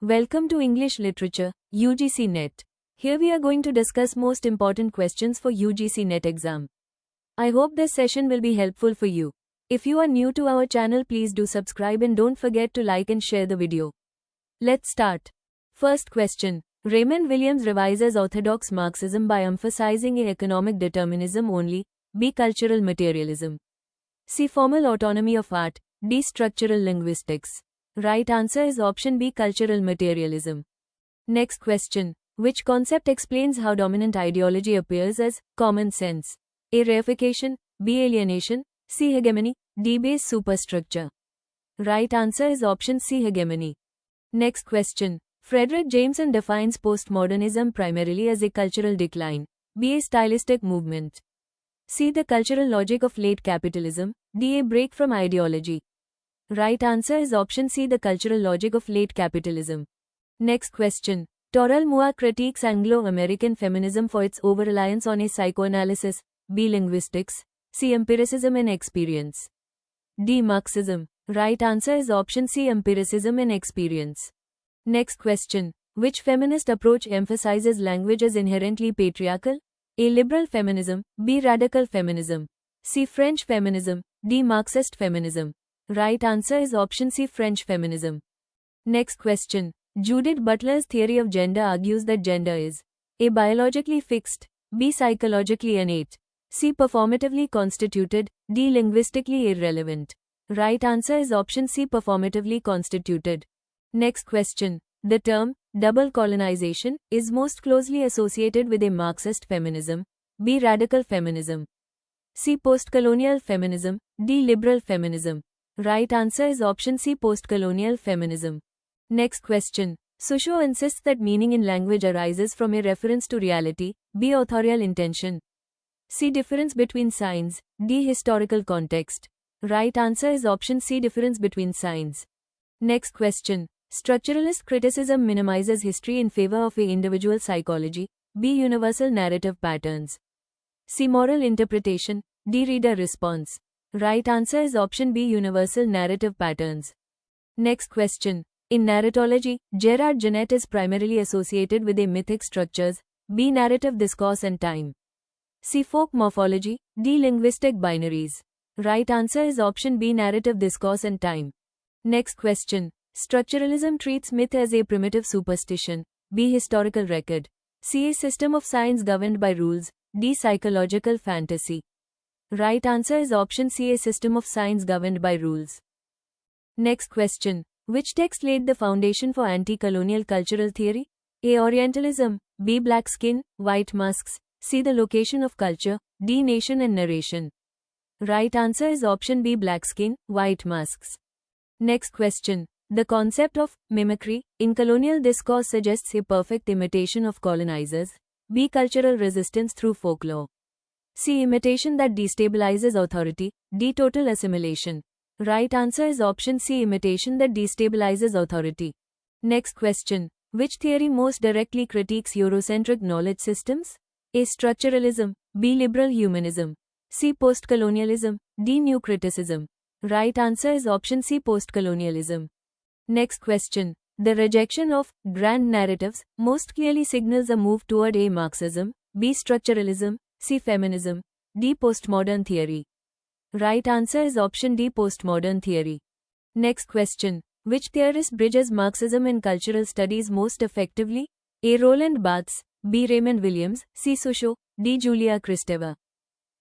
Welcome to English Literature, UGC NET. Here we are going to discuss most important questions for UGC NET exam. I hope this session will be helpful for you. If you are new to our channel, please do subscribe and don't forget to like and share the video. Let's start. First question. Raymond Williams revises orthodox Marxism by emphasizing A. Economic determinism only, B. Cultural materialism, C. Formal autonomy of art, D. Structural linguistics. Right answer is option B. Cultural materialism. Next question. Which concept explains how dominant ideology appears as common sense? A. Reification, B. Alienation, C. Hegemony, D. Base superstructure. Right answer is option C. Hegemony. Next question. Frederick Jameson defines postmodernism primarily as a cultural decline, B. A stylistic movement, C. The cultural logic of late capitalism, D. A break from ideology. Right answer is option C. The cultural logic of late capitalism. Next question. Toril Moore critiques Anglo-American feminism for its over-reliance on A. Psychoanalysis, B. Linguistics, C. Empiricism and experience, D. Marxism. Right answer is option C. Empiricism and experience. Next question. Which feminist approach emphasizes language as inherently patriarchal? A. Liberal feminism, B. Radical feminism, C. French feminism, D. Marxist feminism. Right answer is option C. French feminism. Next question. Judith Butler's theory of gender argues that gender is A. biologically fixed, B. psychologically innate, C. performatively constituted, D. linguistically irrelevant. Right answer is option C. performatively constituted. Next question. The term double colonization is most closely associated with A. Marxist feminism, B. Radical feminism, C. Postcolonial feminism, D. Liberal feminism. Right answer is option C. Postcolonial feminism. Next question. Saussure insists that meaning in language arises from a reference to reality, B. authorial intention, C. difference between signs, D. historical context. Right answer is option C. difference between signs. Next question. Structuralist criticism minimizes history in favor of A. individual psychology, B. universal narrative patterns, C. moral interpretation, D. reader response. Right answer is option B. universal narrative patterns. Next question. In narratology, Gerard Genette is primarily associated with A. mythic structures, B. narrative discourse and time, C. folk morphology, D. linguistic binaries. Right answer is option B. narrative discourse and time. Next question. Structuralism treats myth as a primitive superstition, B. historical record, C. a system of science governed by rules, D. psychological fantasy. Right answer is option C. a system of science governed by rules. Next question. Which text laid the foundation for anti-colonial cultural theory? A. Orientalism, B. Black skin, white masks, C. the location of culture, D. nation and narration. Right answer is option B. Black skin, white masks. Next question. The concept of mimicry in colonial discourse suggests A. perfect imitation of colonizers, B. cultural resistance through folklore, C. imitation that destabilizes authority, D. total assimilation. Right answer is option C. imitation that destabilizes authority. Next question. Which theory most directly critiques Eurocentric knowledge systems? A. structuralism, B. liberal humanism, C. postcolonialism, D. new criticism. Right answer is option C. postcolonialism. Next question. The rejection of grand narratives most clearly signals a move toward A. Marxism, B. structuralism, C. feminism, D. postmodern theory. Right answer is option D. postmodern theory. Next question. Which theorist bridges Marxism and cultural studies most effectively? A. Roland Barthes, B. Raymond Williams, C. Saussure, D. Julia Kristeva.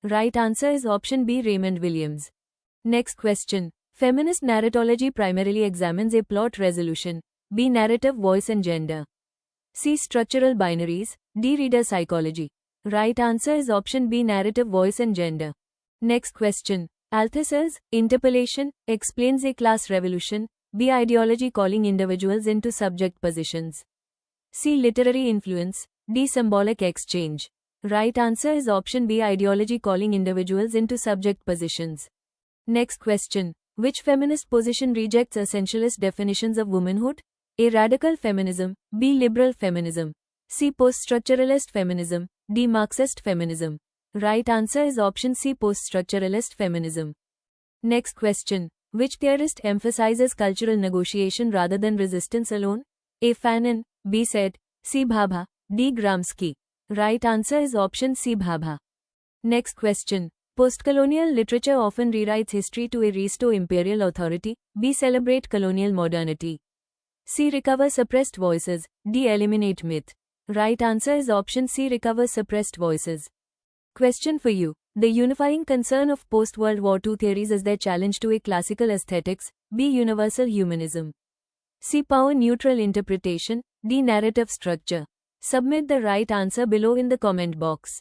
Right answer is option B. Raymond Williams. Next question. Feminist narratology primarily examines A. plot resolution, B. narrative voice and gender, C. structural binaries, D. reader psychology. Right answer is option B. narrative voice and gender. Next question. Althusser's interpellation explains A. class revolution, B. ideology calling individuals into subject positions, C. literary influence, D. symbolic exchange. Right answer is option B. ideology calling individuals into subject positions. Next question. Which feminist position rejects essentialist definitions of womanhood? A. radical feminism, B. liberal feminism, C. post-structuralist feminism, D. Marxist feminism. Right answer is option C. post-structuralist feminism. Next question. Which theorist emphasizes cultural negotiation rather than resistance alone? A. Fanon, B. Set, C. Bhabha, D. Gramsci. Right answer is option C. Bhabha. Next question. Postcolonial literature often rewrites history to A. Restore imperial authority, B. Celebrate colonial modernity. C. Recover suppressed voices, D. Eliminate myth. Right answer is option C. Recover suppressed voices. Question for you. The unifying concern of post-World War II theories is their challenge to A. Classical aesthetics, B. Universal humanism. C. Power-neutral interpretation, D. Narrative structure. Submit the right answer below in the comment box.